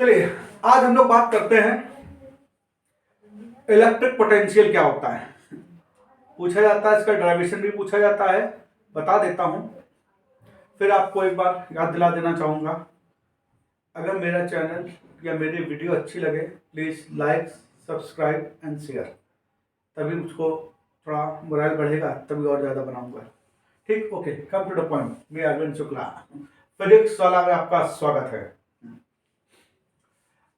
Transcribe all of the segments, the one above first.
चलिए आज हम लोग बात करते हैं इलेक्ट्रिक पोटेंशियल क्या होता है। पूछा जाता है, इसका डेरिवेशन भी पूछा जाता है, बता देता हूं। फिर आपको एक बार याद दिला देना चाहूंगा, अगर मेरा चैनल या मेरी वीडियो अच्छी लगे please like, subscribe and share, तभी मुझको थोड़ा मोरल बढ़ेगा, तभी और ज्यादा बनाऊंगा। ठीक, okay, come to the point. मैं अरविंद शुक्ला, फिजिक्स वाला में आपका स्वागत है।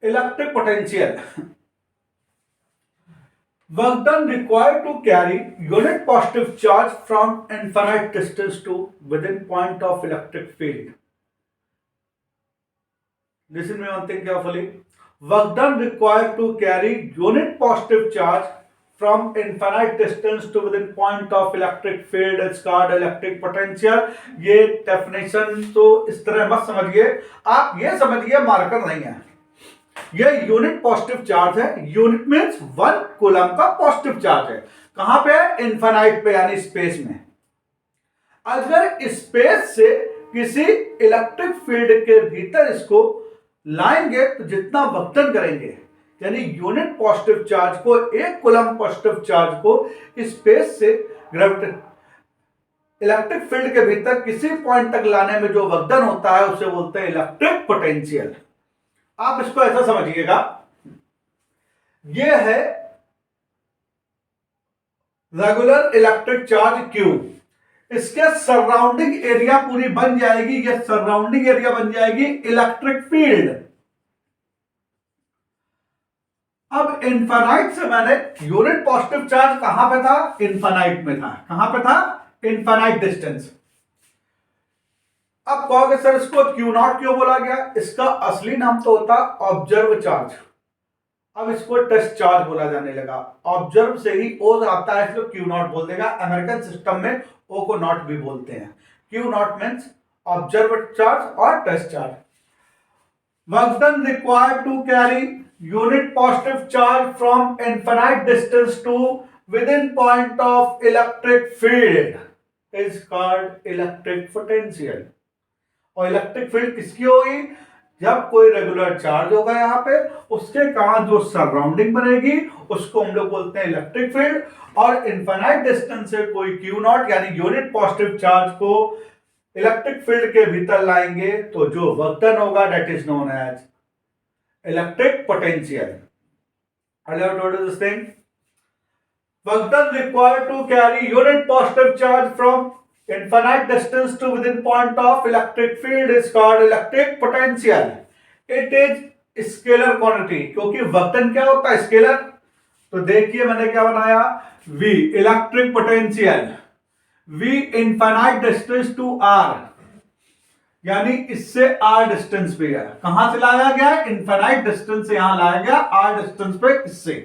Electric potential, work done required to carry unit positive charge from infinite distance to within point of electric field. Listen me one thing carefully. Work done required to carry unit positive charge from infinite distance to within point of electric field is called electric potential. ये definition तो इस तरह मत समझिए, आप ये समझिए marker नहीं है, ये यूनिट पॉजिटिव चार्ज है। यूनिट मींस 1 कूलम का पॉजिटिव चार्ज है। कहां पे? इनफाइनाइट पे, यानी स्पेस में। अगर स्पेस से किसी इलेक्ट्रिक फील्ड के भीतर इसको लाएंगे तो जितना वर्क करेंगे, यानी यूनिट पॉजिटिव चार्ज को, 1 कूलम पॉजिटिव चार्ज को स्पेस से इलेक्ट्रिक फील्ड के भीतर किसी पॉइंट तक लाने में जो वर्क होता है उसे बोलते हैं इलेक्ट्रिक पोटेंशियल। आप इसको ऐसा समझिएगा, यह है रेगुलर इलेक्ट्रिक चार्ज Q, इसके सराउंडिंग एरिया पूरी बन जाएगी, यह सराउंडिंग एरिया बन जाएगी इलेक्ट्रिक फील्ड। अब इनफाइनाइट से मैंने यूनिट पॉजिटिव चार्ज कहां पे था? इनफाइनाइट में था। कहां पे था? Infinite distance. अब कहोगे सर इसको क्यू नॉट क्यों बोला गया? इसका असली नाम तो होता ऑब्जर्व चार्ज, अब इसको टेस्ट चार्ज बोला जाने लगा। ऑब्जर्व से ही ओ आता है, इसको क्यू नॉट बोल देगा। अमेरिकन सिस्टम में ओ को नॉट भी बोलते हैं। Q not means observe charge और test charge. Work done required to carry unit positive charge from infinite distance to within point of electric field is called electric potential. और electric field किसकी होगी? जब कोई regular charge होगा यहां पे, उसके कारण जो सराउंडिंग बनेगी उसको हम लोग बोलते हैं इलेक्ट्रिक फील्ड। और इनफाइनाइट डिस्टेंस से कोई क्यू नॉट यानी यूनिट पॉजिटिव चार्ज को इलेक्ट्रिक फील्ड के भीतर लाएंगे तो जो वर्क डन होगा that is known as electric potential. This thing, work done required to carry unit positive charge from infinite distance to within point of electric field is called electric potential. It is scalar quantity, क्योंकि work done क्या होता है? Scalar. तो देखिए मैंने क्या बनाया, V electric potential, V infinite distance to R, यानी इससे R डिस्टेंस पे गया। कहां से लाया गया? इनफाइनाइट डिस्टेंस से यहां लाया गया, R डिस्टेंस पे इससे।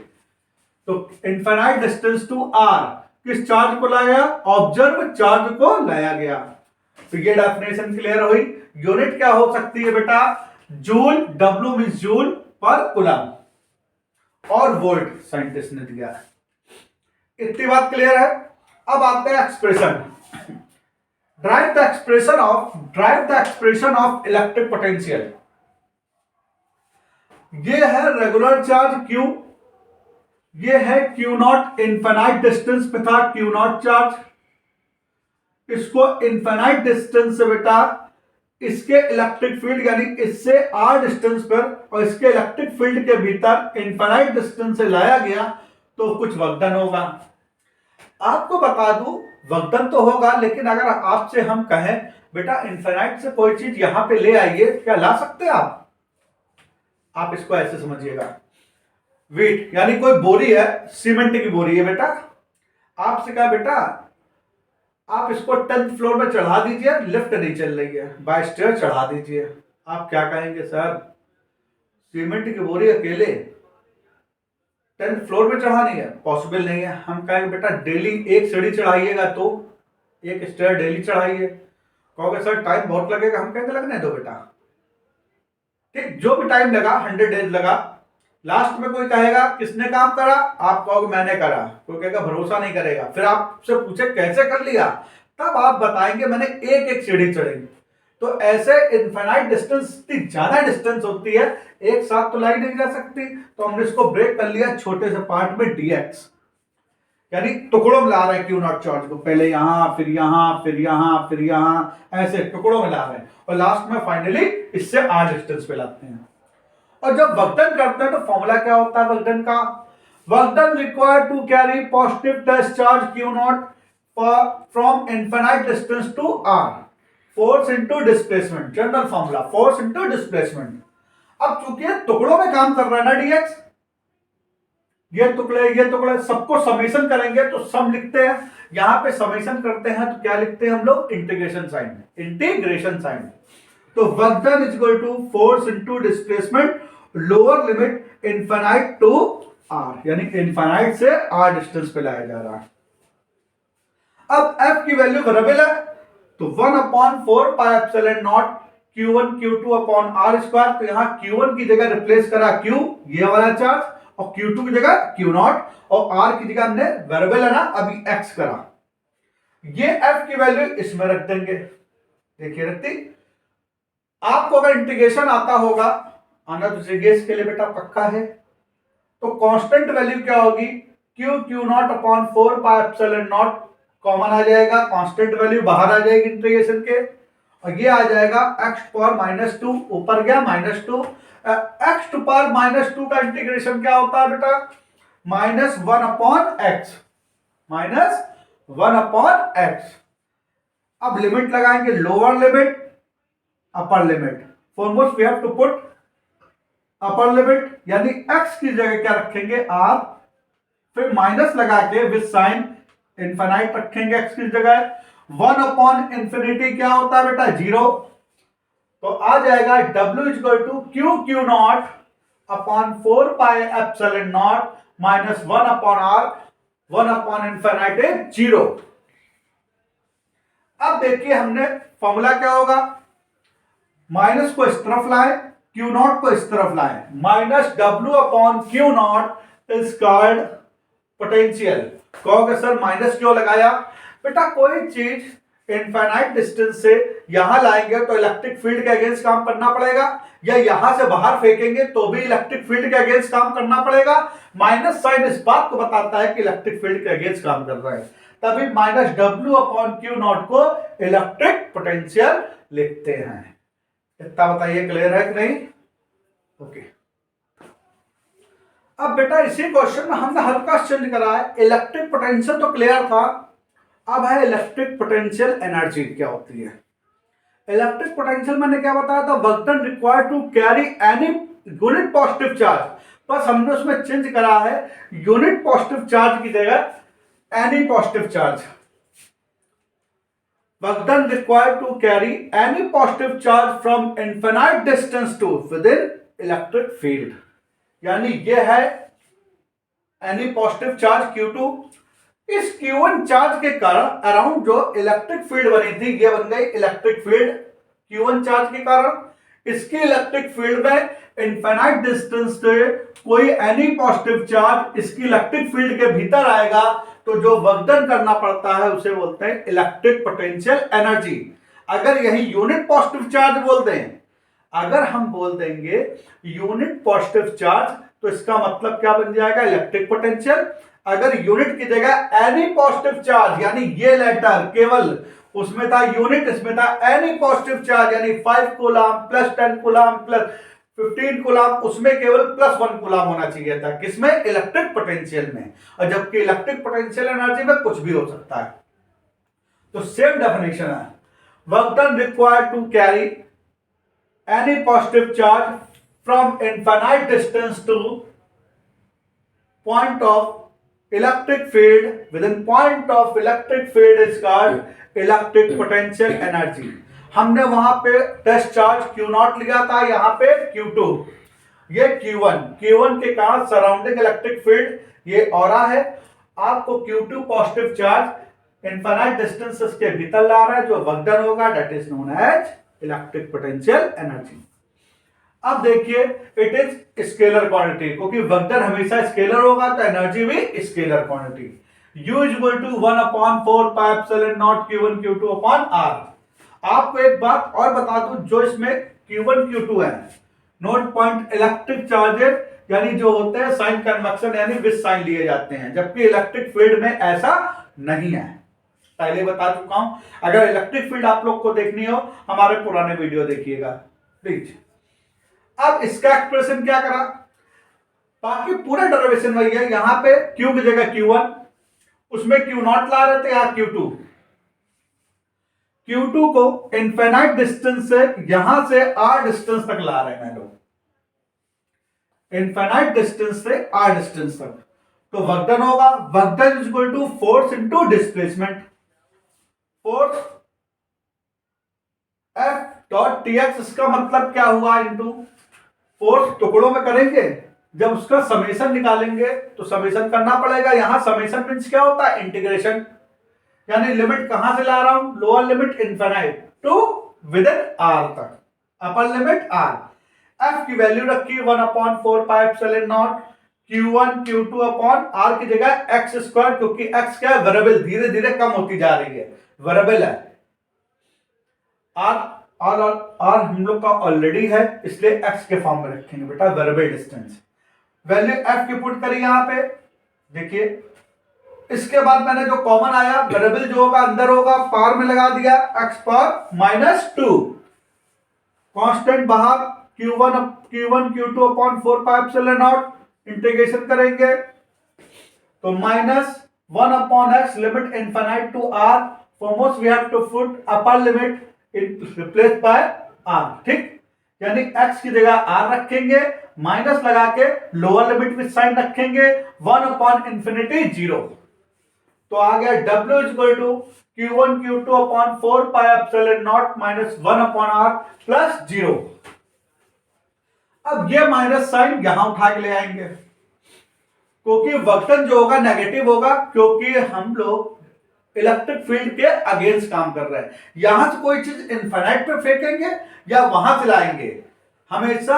तो इनफाइनाइट डिस्टेंस टू R किस चार्ज को लाया? ऑब्जर्व चार्ज को लाया गया। तो ये डेफिनेशन क्लियर हुई। यूनिट क्या हो सकती है बेटा? जूल, W मींस जूल पर कूलम, और वोल्ट साइंटिस्ट ने दिया। इतनी बात क्लियर है। अब आते हैं expression. Drive the expression of electric potential. ये है रेगुलर चार्ज Q, ये है क्यू नॉट, इनफाइनाइट डिस्टेंस पे था क्यू नॉट चार्ज। इसको इनफाइनाइट डिस्टेंस से बेटा इसके इलेक्ट्रिक फील्ड यानी इससे R डिस्टेंस पर और इसके इलेक्ट्रिक फील्ड के भीतर इनफाइनाइट डिस्टेंस से लाया गया तो कुछ वर्क डन होगा। आपको बता दूं, वर्क डन तो होगा, लेकिन अगर आपसे हम कहें बेटा इनफाइनाइट से कोई चीज यहां पे ले आइए, क्या ला सकते हैं आप इसको ऐसे समझिएगा। वेट यानी कोई बोरी है, सीमेंट की बोरी है बेटा, आपसे कहा बेटा आप इसको 10th फ्लोर में चढ़ा दीजिए, लिफ्ट नहीं चल रही है, बाय स्टेयर चढ़ा दीजिए। आप क्या कहेंगे? सर सीमेंट की बोरी अकेले 10th फ्लोर में चढ़ानी है, पॉसिबल नहीं है। हम कहेंगे बेटा डेली एक सीढ़ी चढ़ाइएगा, तो एक स्टेयर डेली चढ़ाइए। कहोगे सर टाइम बहुत लगेगा, हम कहेंगे लगने दो बेटा। ठीक, जो भी टाइम लगा, 100 डेज लगा, लास्ट में कोई कहेगा किसने काम करा? आप कहोगे मैंने करा, कोई कहेगा भरोसा नहीं करेगा। फिर आपसे पूछे कैसे कर लिया, तब आप बताएंगे मैंने एक सीढ़ी चढ़ी। तो ऐसे इनफाइनाइट डिस्टेंस इतनी ज्यादा डिस्टेंस होती है, एक साथ तो लाई नहीं जा सकती, तो हमने इसको ब्रेक कर लिया छोटे से पार्ट में dx, यानी टुकड़ों में ला रहे हैं क्यू नॉट चार्ज को, पहले यहां फिर यहां फिर यहां फिर यहां, ऐसे टुकड़ों में ला रहे हैं और लास्ट में फाइनली इससे r डिस्टेंस पे लाते हैं। और जब वर्कडन करते हैं तो फॉर्मूला क्या होता है वर्कडन का? Work done required to carry positive test charge Q naught from infinite distance to r, force into displacement, general formula force into displacement. अब चूंकि टुकड़ों में काम कर रहा है ना dx, ये टुकड़े सबको समेशन करेंगे तो सम लिखते हैं, यहां पे समेशन करते हैं तो क्या लिखते हैं हम लोग? Integration sign. तो work done is equal to force into displacement, lower limit infinite to r, यानी इनफाइनाइट से r डिस्टेंस पे लाया जा रहा है। अब f की वैल्यू वेरिएबल है तो 1/4 pi epsilon naught q1 q2 upon r square, तो यहां q1 की जगह रिप्लेस करा q, ये वाला चार्ज, और q2 की जगह q0, और r की जगह हमने वेरिएबल है ना अभी x करा, ये f की वैल्यू इसमें रख देंगे। देखिए रखती, आपको अगर इंटीग्रेशन आता होगा, आना तो चाहिए इसके लिए बेटा, पक्का है, तो कांस्टेंट वैल्यू क्या होगी? q0 upon 4 pi epsilon naught common आ जाएगा, कांस्टेंट वैल्यू बाहर आ जाएगी इंटीग्रेशन के, और ये आ जाएगा x पावर -2, ऊपर गया -2, x टू पावर -2 का इंटीग्रेशन क्या होता है बेटा? -1/x। अब लिमिट लगाएंगे, lower limit upper limit, foremost we have to put upper limit, यानी x की जगह क्या रखेंगे? r, फिर माइनस लगा के विद साइन इनफाइनाइट रखेंगे x की जगह। 1/∞ क्या होता है बेटा? 0, तो आ जाएगा w equal to q0 upon 4 pi epsilon naught minus 1/r, 1/∞ is 0। अब देखिए हमने फॉर्मूला क्या होगा, माइनस को इस तरफ लाए, q0 को इस तरफ लाए, minus w/q0 is called potential. कहोगे सर माइनस क्यों लगाया? बेटा कोई चीज इनफाइनाइट डिस्टेंस से यहां लाएंगे तो इलेक्ट्रिक फील्ड के अगेंस्ट काम करना पड़ेगा, या यहां से बाहर फेंकेंगे तो भी इलेक्ट्रिक फील्ड के अगेंस्ट काम करना पड़ेगा। माइनस साइन इस बात को बताता है कि इलेक्ट्रिक फील्ड के अगेंस्ट काम कर रहा है, तभी -w/q0 को इलेक्ट्रिक पोटेंशियल लिखते हैं। इतना बताइए, क्लियर है कि नहीं? ओके। अब बेटा इसी क्वेश्चन में हमने हल्का चेंज करा है, इलेक्ट्रिक पोटेंशियल तो क्लियर था, अब है इलेक्ट्रिक पोटेंशियल एनर्जी क्या होती है। इलेक्ट्रिक पोटेंशियल मैंने क्या बताया था? Work done required to carry any unit positive charge, बस हमने उसमें चेंज करा है, यूनिट पॉजिटिव चार्ज की जगह any positive charge. Work done required to carry any positive charge from infinite distance to within electric field, यानी ये है एनी पॉजिटिव चार्ज q2। इस q1 चार्ज के कारण अराउंड जो इलेक्ट्रिक फील्ड बनी थी, ये बन गई इलेक्ट्रिक फील्ड q1 चार्ज के कारण। इसकी इलेक्ट्रिक फील्ड में इनफाइनाइट डिस्टेंस से कोई एनी पॉजिटिव चार्ज इसकी इलेक्ट्रिक फील्ड के भीतर आएगा, तो जो वर्क डन करना पड़ता है उसे बोलते हैं इलेक्ट्रिक पोटेंशियल एनर्जी। अगर यही यूनिट पॉजिटिव चार्ज बोल दें, अगर हम बोल देंगे यूनिट पॉजिटिव चार्ज, तो इसका मतलब क्या बन जाएगा? Electric potential. अगर यूनिट की जगह एनी पॉजिटिव चार्ज, यानी ये लेटर केवल उसमें था यूनिट, इसमें था एनी पॉजिटिव चार्ज, यानी 5 coulomb plus 10 coulomb plus 15 coulomb, उसमें केवल +1 कूलम होना चाहिए था, किसमें? इलेक्ट्रिक पोटेंशियल में। और जबकि इलेक्ट्रिक पोटेंशियल एनर्जी में कुछ भी हो सकता है। तो सेम डेफिनेशन है, work done required to carry any positive charge from infinite distance to point of electric field, within point of electric field is called electric potential energy। हमने वहां पे टेस्ट चार्ज q0 लिया था, यहां पे q2, ये q1 के कारण सराउंडिंग इलेक्ट्रिक फील्ड ये ऑरा है। आपको q2 positive charge infinite distance के भीतर ला रहा है, जो वर्क डन होगा that is known as electric potential energy. अब देखिए इट इज स्केलर क्वांटिटी, क्योंकि वर्क डन हमेशा स्केलर होगा तो एनर्जी भी scalar quantity. U equal to 1/4 pi epsilon naught q1 q2 upon r। आपको एक बात और बता दूं, जो इसमें Q1 Q2 है, नोट पॉइंट इलेक्ट्रिक चार्जेस यानी जो होते हैं साइन कन्वेक्शन यानी विद साइन लिए जाते हैं, जबकि इलेक्ट्रिक फील्ड में ऐसा नहीं है, पहले बता चुका हूं। अगर इलेक्ट्रिक फील्ड आप लोग को देखनी हो हमारे पुराने वीडियो देखिएगा प्लीज। अब इसका एक्सप्रेशन क्या करा, बाकी पूरा डेरिवेशन वही है, यहां पे Q की जगह Q1, उसमें Q0 ला रहे थे, यहां Q2। Q2 को इनफिनाइट डिस्टेंस से यहां से R डिस्टेंस तक ला रहे हैं लोग, इनफिनाइट डिस्टेंस से R डिस्टेंस तक। तो वर्क डन होगा, work done is equal to force into displacement, force F dot TX, इसका मतलब क्या हुआ, इनटू फोर्स टुकड़ों में करेंगे, जब उसका समेशन निकालेंगे तो समेशन करना पड़ेगा। यहां समेशन मींस क्या होता है, इंटीग्रेशन, यानी लिमिट कहां से ला रहा हूं, lower limit infinite to within R तक, अपर लिमिट R। F की वैल्यू रखी 1/4πε0 Q1 Q2 अपॉन R की जगह x स्क्वायर, क्योंकि x क्या है, वेरिएबल, धीरे धीरे कम होती जा रही है, वेरिएबल है। R हम लोग का ऑलरेडी है, इसलिए x के फॉर्म में रखेंगे बेटा, वेरिएबल डिस्टेंस। वैल्यू f की पुट करी यहां पे, देखिए इसके बाद मैंने जो कॉमन आया, वेरिएबल जो होगा अंदर होगा, पावर में लगा दिया x पावर -2, कांस्टेंट बाहर Q1 Q2 अपॉन 4πε0, इंटीग्रेशन करेंगे तो -1/x limit infinite to R, foremost we have to put upper limit replace by R, ठीक, यानी x की जगह R रखेंगे, माइनस लगा के लोअर लिमिट विद साइन रखेंगे, 1/∞0। तो आ गया W equal to Q1 Q2 upon 4πε0 -1/R plus 0। अब ये माइनस साइन यहां उठा के ले आएंगे, क्योंकि वर्कडन जो होगा नेगेटिव होगा, क्योंकि हम लोग इलेक्ट्रिक फील्ड के अगेंस्ट काम कर रहे हैं। यहां से कोई चीज इनफिनाइट पे फेंकेंगे या वहां से लाएंगे, हमेशा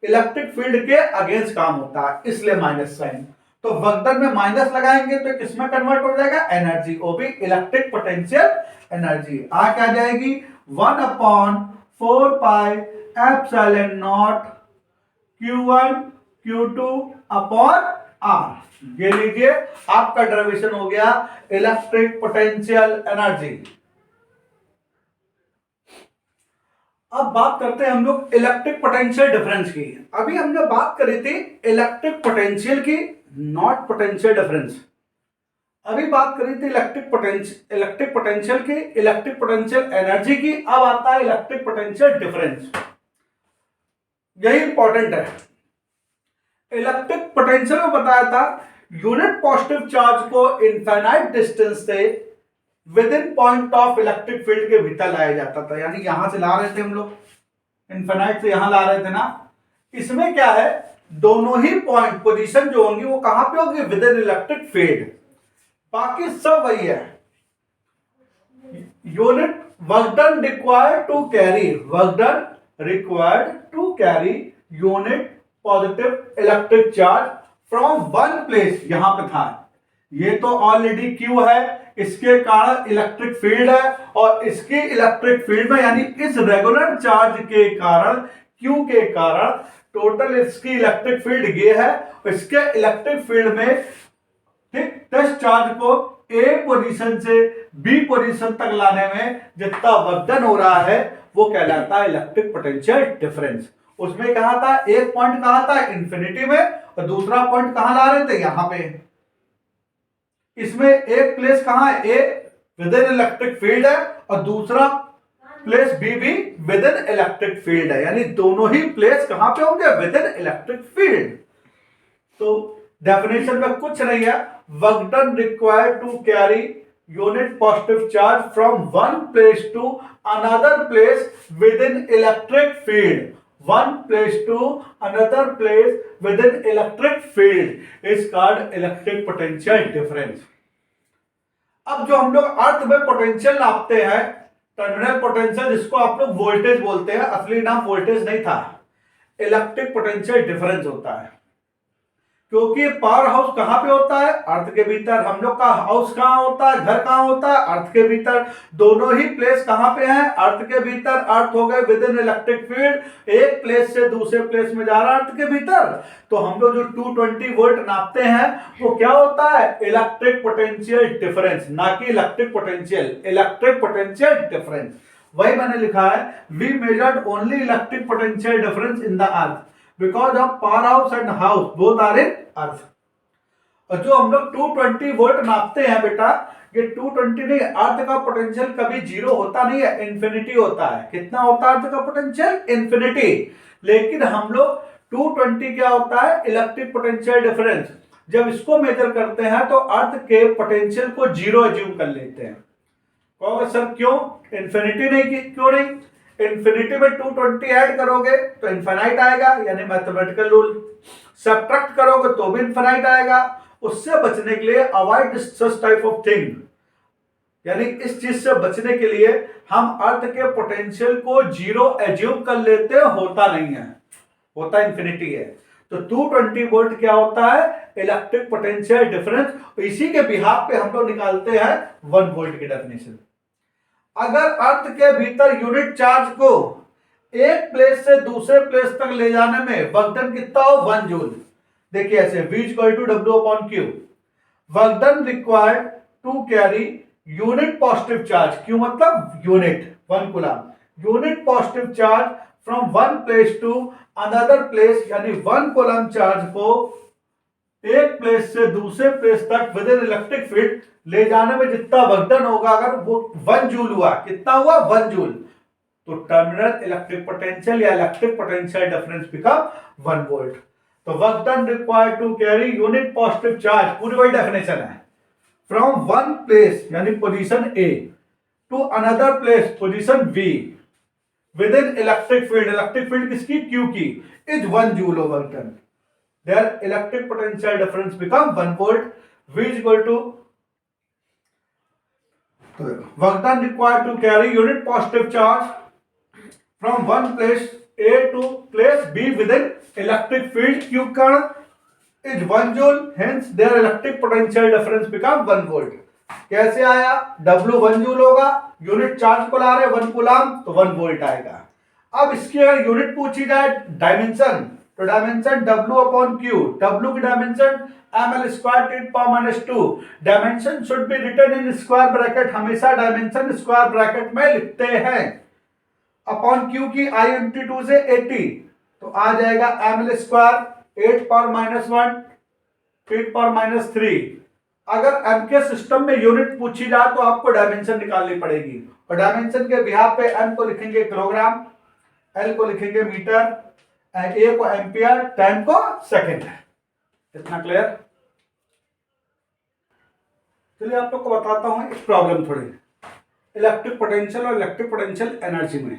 इलेक्ट्रिक फील्ड के अगेंस्ट काम होता है, इसलिए माइनस साइन। तो वर्कडन में माइनस लगाएंगे तो किसमें कन्वर्ट हो जाएगा, एनर्जी, वो भी इलेक्ट्रिक पोटेंशियल एनर्जी। आ क्या जाएगी 1/4πε0 Q1 Q2 अपॉन R। ये लीजिए आपका डेरिवेशन हो गया इलेक्ट्रिक पोटेंशियल एनर्जी। अब बात करते हैं हम लोग इलेक्ट्रिक पोटेंशियल डिफरेंस की। अभी हमने बात करी थी इलेक्ट्रिक पोटेंशियल की, नॉट पोटेंशियल डिफरेंस। अभी बात करी थी इलेक्ट्रिक पोटेंशियल की, इलेक्ट्रिक पोटेंशियल एनर्जी की। अब आता है इलेक्ट्रिक पोटेंशियल डिफरेंस, यही इंपॉर्टेंट है। इलेक्ट्रिक पोटेंशियल में बताया था यूनिट पॉजिटिव चार्ज को इनफिनाइट डिस्टेंस से with in point of electric field के भीतर लाया जाता था, यानी यहां से ला रहे थे हम लोग, इनफिनाइट से यहां ला रहे थे ना। इसमें क्या है, दोनों ही पॉइंट पोजीशन जो होंगी वो कहां पे होगी, विद इन इलेक्ट्रिक फील्ड, बाकी सब वही है। Unit work done required to carry, work done required to carry unit positive electric charge from one place, यहां पे था, ये तो ऑलरेडी Q है, इसके कारण इलेक्ट्रिक फील्ड है, और इसकी इलेक्ट्रिक फील्ड में यानी इस रेगुलर चार्ज के कारण, Q के कारण टोटल इसकी इलेक्ट्रिक फील्ड ये है। इसके इलेक्ट्रिक फील्ड में ठीक टेस्ट चार्ज को A पोजीशन से B पोजीशन तक लाने में जितना वर्क डन हो रहा है वो कहलाता है इलेक्ट्रिक पोटेंशियल डिफरेंस। उसमें कहा था, एक पॉइंट कहा था इंफिनिटी में, और दूसरा पॉइंट कहां ला रहे थे, यहां पे। इसमें एक प्लेस कहां है, A within electric field है, और दूसरा प्लेस B भी विद इन इलेक्ट्रिक फील्ड है, यानी दोनों ही प्लेस कहां पे होंगे, विद इन इलेक्ट्रिक फील्ड। तो डेफिनेशन में कुछ नहीं है, work done required to carry unit positive charge from one place to another place within electric field, one place to another place within electric field is called electric potential difference। अब जो हम लोग अर्थ में potential नापते हैं, terminal potential, जिसको आप लोग वोल्टेज बोलते हैं, असली नाम वोल्टेज नहीं था, इलेक्ट्रिक पोटेंशियल डिफरेंस होता है। क्योंकि पावर हाउस कहाँ पे होता है? अर्थ के भीतर। हम लोग का हाउस कहाँ होता है? घर कहाँ होता है? अर्थ के भीतर। दोनों ही प्लेस कहाँ पे हैं? अर्थ के भीतर। अर्थ हो गए विद इन इलेक्ट्रिक फील्ड, एक प्लेस से दूसरे प्लेस में जा रहा है अर्थ के भीतर। तो हम लोग जो 220 वोल्ट नापते हैं वो क्या होता है? इलेक्ट्रिक पोटेंशियल डिफरेंस, ना कि electric potential, electric potential difference. वही मैंने लिखा है, we measured only electric potential difference in the earth because of power house and house both are in earth. और जो हम लोग 220 वोल्ट नापते हैं बेटा, ये 220 नहीं, अर्थ का पोटेंशियल कभी जीरो होता नहीं है, इंफिनिटी होता है। कितना होता है अर्थ का पोटेंशियल? इंफिनिटी। लेकिन हम लोग 220 क्या होता है? Electric potential difference. जब इसको मेजर करते हैं तो अर्थ के पोटेंशियल को जीरो एज्यूम कर लेते हैं। कहोगे सर क्यों? इंफिनिटी नहीं की, क्यों नहीं? इंफिनिटी में 220 ऐड करोगे तो इनफाइनाइट आएगा, यानी मैथमेटिकल रूल। सब्ट्रैक्ट करोगे तो भी इनफाइनाइट आएगा। उससे बचने के लिए avoid such type of thing, यानी इस चीज से बचने के लिए हम अर्थ के पोटेंशियल को जीरो एज्यूम कर लेते हैं, होता नहीं है, होता इंफिनिटी है। तो 220 वोल्ट क्या होता है? Electric potential difference. इसी के बिहाफ पे हम लोग निकालते हैं 1 वोल्ट की डेफिनेशन। अगर अर्थ के भीतर यूनिट चार्ज को एक प्लेस से दूसरे प्लेस तक ले जाने में वर्क डन कितना हो? 1 जूल। देखिए ऐसे, V equal to W/Q। Work done required to carry unit positive charge, Q मतलब unit, 1 coulomb. Unit positive charge from one place to another place, यानी 1 कूलम चार्ज को एक प्लेस से दूसरे प्लेस तक विद इन इलेक्ट्रिक फील्ड ले जाने में जितना वर्क डन होगा, अगर वो 1 जूल हुआ, कितना हुआ? 1 जूल, तो टर्मिनल इलेक्ट्रिक पोटेंशियल या electric potential difference become 1 volt. तो work done required to carry unit positive charge, पूरी वही डेफिनेशन है, फ्रॉम वन प्लेस यानी position A to another place position B within electric field. Electric field किसकी? Q की। Is 1 joule work done. Their electric potential difference become 1 volt. V is equal to work done required to carry unit positive charge from one place A to place B within electric field Q current is 1 joule. Hence, their electric potential difference become 1 volt. कैसे आया? W 1 joule होगा, unit charge को ला रहे 1 coulomb, तो 1 volt आएगा। अब इसकी अगर यूनिट पूछी जाए डायमेंशन, तो डायमेंशन W/Q, W की dimension ml square ten power -2। Dimension should be written in square bracket, हमेशा डायमेंशन स्क्वायर ब्रैकेट में लिखते हैं। अपॉन Q की I × 2 से 80, तो आ जाएगा ml स्क्वायर 8 पावर -1 8 पावर -3। अगर m के सिस्टम में यूनिट पूछी जाए तो आपको डायमेंशन निकालनी पड़ेगी, और डायमेंशन के बिहाफ पे m को लिखेंगे किलोग्राम, l को लिखेंगे मीटर, ए को एम्पियर, टाइम को सेकंड। इतना क्लियर? चलिए आप लोग को बताता हूं एक प्रॉब्लम थोड़ी, इलेक्ट्रिक पोटेंशियल और इलेक्ट्रिक पोटेंशियल एनर्जी में।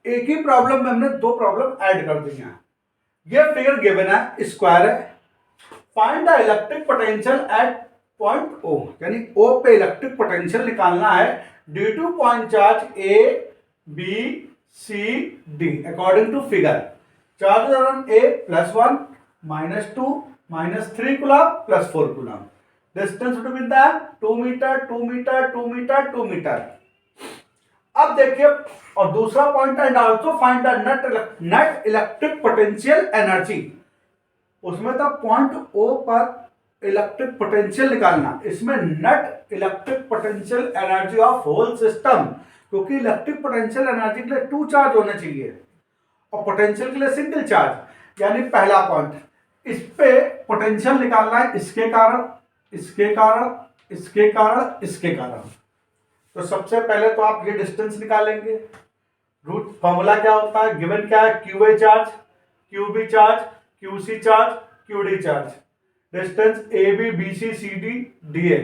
एक ही प्रॉब्लम में हमने 2 प्रॉब्लम ऐड कर दी हैं। ये फिगर गिवन है, स्क्वायर है। Find the electric potential at point O, यानी O पे इलेक्ट्रिक पोटेंशियल निकालना है due to point charge A, B, C, D according to figure. Charge on A +1, -2, -3 coulomb, +4 coulomb. Distance between them 2 meter, 2 meter, 2 meter, 2 meter. अब देखिए, और दूसरा point and also find the net electric potential energy. उसमें था point O पर electric potential निकालना, इसमें net electric potential energy of whole system, क्योंकि इलेक्ट्रिक पोटेंशियल एनर्जी के लिए 2 चार्ज होने चाहिए और पोटेंशियल के लिए सिंगल चार्ज। यानी पहला पॉइंट, इस पे पोटेंशियल निकालना है, इसके कारण, इसके कारण, इसके कारण, इसके कारण। तो सबसे पहले तो आप ये डिस्टेंस निकालेंगे। रूट फॉर्मूला क्या होता है? गिवन क्या है? QA charge, QB charge, QC charge, QD charge. Distance AB, BC, CD, DA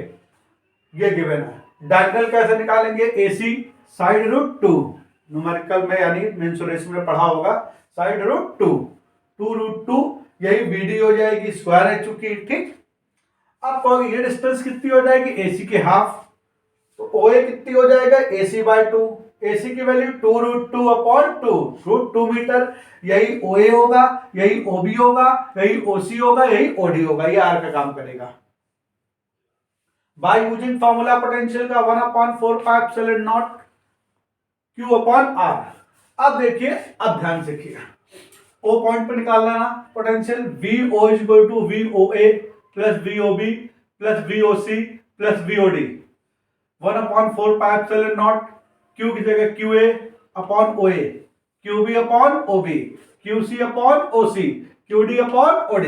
ये गिवन है। डायगोनल कैसे निकालेंगे? AC साइड रूट 2, न्यूमेरिकल में यानी मेंसुरेशन में पढ़ा होगा, साइड रूट 2, 2√2, यही BD हो जाएगी, स्क्वायर है चूंकि, ठीक। अब कहोगे ये डिस्टेंस कितनी हो जाएगी? AC के हाफ, तो OA कितनी हो जाएगा? AC/2, AC की वैल्यू 2√2/2, √2 मीटर। यही OA होगा, यही OB होगा, यही OC होगा, यही OD होगा। ये R का काम करेगा। बाय यूजिंग फॉर्मूला पोटेंशियल का 1/4πε0 Q/R। अब देखिए, अब ध्यान से देखिए, O पॉइंट पे निकालना ना potential, VO is equal to VOA plus VOB plus VOC plus VOD। 1/4πε0 Q की जगह QA upon OA, QB upon OB, QC upon OC, QD upon OD।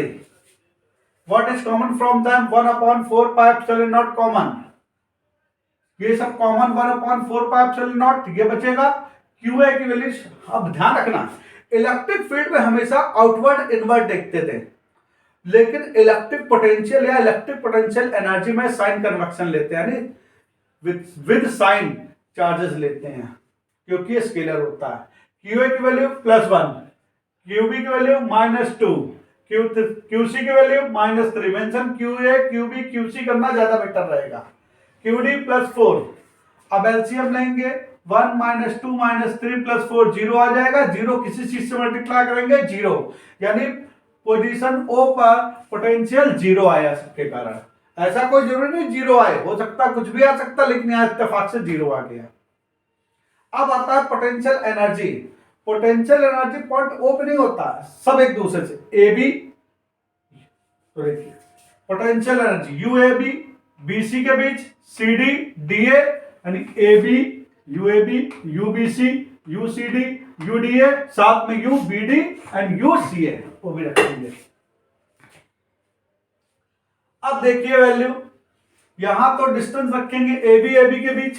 What is common from them? 1/4πε0 common, ये सब common 1/4πε0, ये बचेगा। QA की value, अब ध्यान रखना, इलेक्ट्रिक फील्ड में हमेशा आउटवर्ड इनवर्ड देखते थे, लेकिन इलेक्ट्रिक पोटेंशियल या इलेक्ट्रिक पोटेंशियल एनर्जी में साइन कन्वेक्शन लेते हैं, यानी विद साइन चार्जेस लेते हैं, क्योंकि ये स्केलर होता है। QA की वैल्यू +1, QB की वैल्यू -2, QC की value -3। Mention QA QB QC करना ज्यादा बेटर रहेगा। QD +4। अब एलसीएम लेंगे, 1 - 2 - 3 + 4 0 आ जाएगा। 0 किसी चीज से मल्टीप्लाई करेंगे 0, यानी पोजीशन O पर पोटेंशियल 0 आया सबके कारण। ऐसा कोई जरूरी नहीं 0 आए, हो सकता कुछ भी आ सकता, लेकिन यहां इत्तेफाक से 0 आ गया। अब आता है potential energy. Potential energy point O पे नहीं होता, सब एक दूसरे से। AB, तो देखिए पोटेंशियल एनर्जी UAB BC के बीच, CD DA, यानी AB UAB UBC UCD UDA, साथ में UBD एंड UCA वो भी रखेंगे। अब देखिए वैल्यू, यहां तो डिस्टेंस रखेंगे AB के बीच,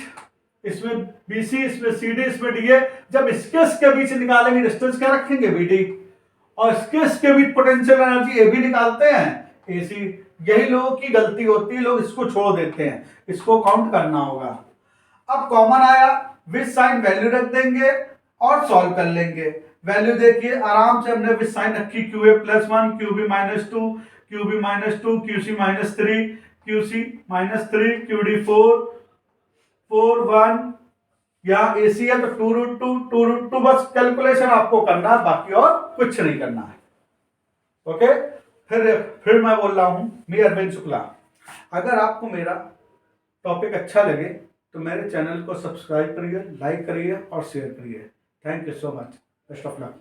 इसमें BC, इसमें CD, इसमें DA। जब इसके बीच निकालेंगे डिस्टेंस क्या रखेंगे BD, और इसके बीच पोटेंशियल एनर्जी AB निकालते हैं AC। यही लोगों की गलती होती है, लोग इसको छोड़ देते हैं, इसको काउंट करना होगा। अब कॉमन आया, विद साइन वैल्यू रख देंगे और सॉल्व कर लेंगे। वैल्यू देखिए आराम से हमने विद साइन रखी, QA +1, QB -2, QB -2, QC -3, QC -3, QD 4, 4 1, यहाँ AC है तो 2√2, बस कैलकुलेशन आपको करना है, बाकी और कुछ नहीं करना है। ओके, फिर मैं बोल रहा हूं, मैं अरविंद शुक्ला। अगर आपको मेरा टॉपिक अच्छा लगे तो मेरे चैनल को सब्सक्राइब करिए, लाइक करिए और शेयर करिए। Thank you so much, best of luck.